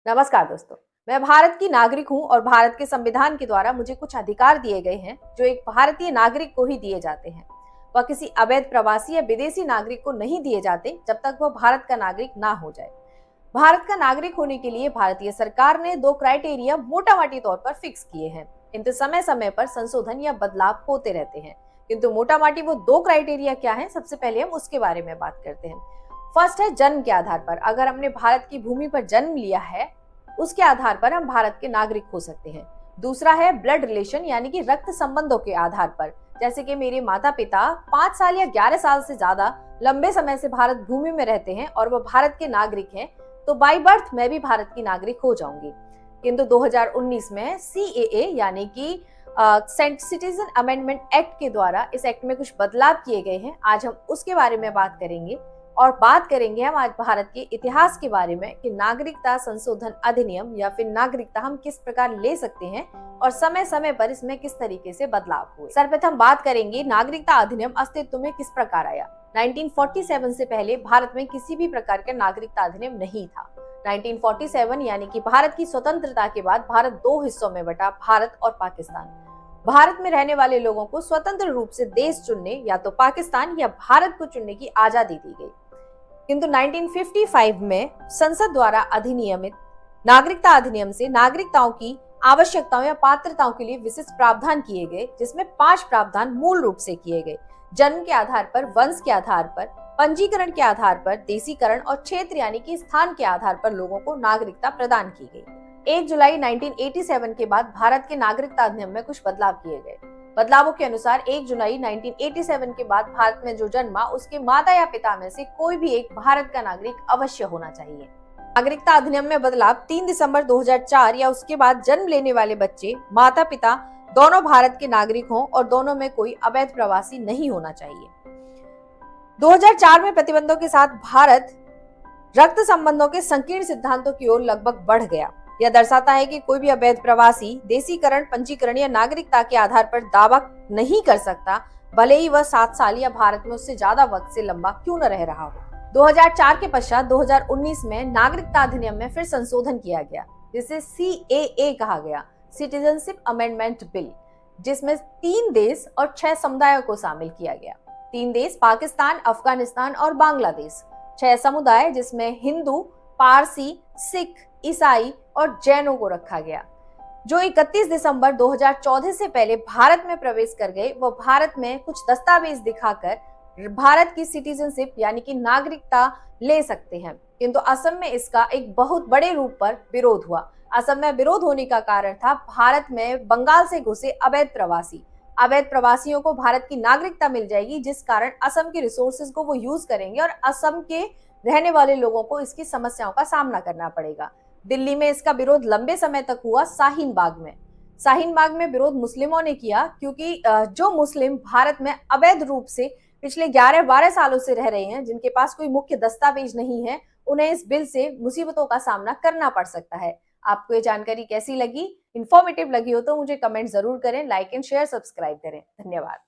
नमस्कार दोस्तों, मैं भारत की नागरिक हूं और भारत के संविधान के द्वारा मुझे कुछ अधिकार दिए गए हैं जो एक भारतीय नागरिक को ही दिए जाते हैं। वह किसी अवैध प्रवासी या विदेशी नागरिक को नहीं दिए जाते जब तक वह भारत का नागरिक ना हो जाए। भारत का नागरिक होने के लिए भारतीय सरकार ने 2 क्राइटेरिया मोटामोटी तौर पर फिक्स किए हैं, किंतु समय समय पर संशोधन या बदलाव होते रहते हैं। किंतु मोटामोटी वो 2 क्राइटेरिया क्या है, सबसे पहले हम उसके बारे में बात करते हैं। फर्स्ट है जन्म के आधार पर। अगर हमने भारत की भूमि पर जन्म लिया है, उसके आधार पर हम भारत के नागरिक हो सकते हैं। दूसरा है ब्लड रिलेशन, यानी कि रक्त संबंधों के आधार पर। जैसे कि मेरे माता पिता 5 साल या 11 साल से ज्यादा लंबे समय से भारत भूमि में रहते हैं और वो भारत के नागरिक हैं, तो बाय बर्थ मैं भी भारत की नागरिक हो जाऊंगी। किंतु 2019 में CAA यानी कि सिटीजन अमेंडमेंट एक्ट के द्वारा इस एक्ट में कुछ बदलाव किए गए हैं। आज हम उसके बारे में बात करेंगे और बात करेंगे हम आज भारत के इतिहास के बारे में कि नागरिकता संशोधन अधिनियम या फिर नागरिकता हम किस प्रकार ले सकते हैं और समय समय पर इसमें किस तरीके से बदलाव हुए। सर्वप्रथम बात करेंगे नागरिकता अधिनियम अस्तित्व में किस प्रकार आया। 1947 से पहले भारत में किसी भी प्रकार का नागरिकता अधिनियम नहीं था। 1947 यानी कि भारत की स्वतंत्रता के बाद भारत 2 हिस्सों में बटा, भारत और पाकिस्तान। भारत में रहने वाले लोगों को स्वतंत्र रूप से देश चुनने, या तो पाकिस्तान या भारत को चुनने की आजादी दी गई। किंतु 1955 में संसद द्वारा अधिनियमित नागरिकता अधिनियम से नागरिकताओं की आवश्यकताओं या पात्रताओं के लिए विशिष्ट प्रावधान किए गए, जिसमें 5 प्रावधान मूल रूप से किए गए। जन्म के आधार पर, वंश के आधार पर, पंजीकरण के आधार पर, देशीकरण और क्षेत्र यानी कि स्थान के आधार पर लोगों को नागरिकता प्रदान की गई। 1 जुलाई 1987 के बाद भारत के नागरिकता अधिनियम में कुछ बदलाव किए गए। बदलावों के अनुसार 1 जुलाई 1987 के बाद भारत में जो जन्मा, उसके माता या पिता में से कोई भी एक भारत का नागरिक अवश्य होना चाहिए। नागरिकता अधिनियम में बदलाव 3 दिसंबर 2004 या उसके बाद जन्म लेने वाले बच्चे माता पिता दोनों भारत के नागरिक हों और दोनों में कोई अवैध प्रवासी नहीं होना चाहिए। 2004 में प्रतिबंधों के साथ भारत रक्त संबंधों के संकीर्ण सिद्धांतों की ओर लगभग बढ़ गया। यह दर्शाता है कि कोई भी अवैध प्रवासी देशीकरण, पंजीकरण या नागरिकता के आधार पर दावा नहीं कर सकता, भले ही वह 7 साल या भारत में उससे ज्यादा वक्त से लंबा क्यों न रह रहा हो। 2004 के पश्चात 2019 में नागरिकता अधिनियम में फिर संशोधन किया गया, जिसे CAA कहा गया, सिटीजनशिप अमेंडमेंट बिल, जिसमें 3 देश और 6 समुदायों को शामिल किया गया। 3 देश पाकिस्तान, अफगानिस्तान और बांग्लादेश। 6 समुदाय जिसमें हिंदू, पारसी, सिख, ईसाई और जैनों को रखा गया। जो 31 दिसंबर 2014 से पहले भारत में प्रवेश कर गए, वो भारत में कुछ दस्तावेज दिखाकर भारत की सिटीजनशिप यानी कि नागरिकता ले सकते हैं। किंतु असम में इसका एक बहुत बड़े रूप पर विरोध हुआ। असम में विरोध होने का कारण था भारत में बंगाल से घुसे अवैध प्रवासियों को भारत की नागरिकता मिल जाएगी, जिस कारण असम के रिसोर्सेज को वो यूज करेंगे और असम के रहने वाले लोगों को इसकी समस्याओं का सामना करना पड़ेगा। दिल्ली में इसका विरोध लंबे समय तक हुआ। शाहीन बाग में विरोध मुस्लिमों ने किया, क्योंकि जो मुस्लिम भारत में अवैध रूप से पिछले 11-12 सालों से रह रहे हैं, जिनके पास कोई मुख्य दस्तावेज नहीं है, उन्हें इस बिल से मुसीबतों का सामना करना पड़ सकता है। आपको ये जानकारी कैसी लगी, इंफॉर्मेटिव लगी हो तो मुझे कमेंट जरूर करें, लाइक एंड शेयर, सब्सक्राइब करें। धन्यवाद।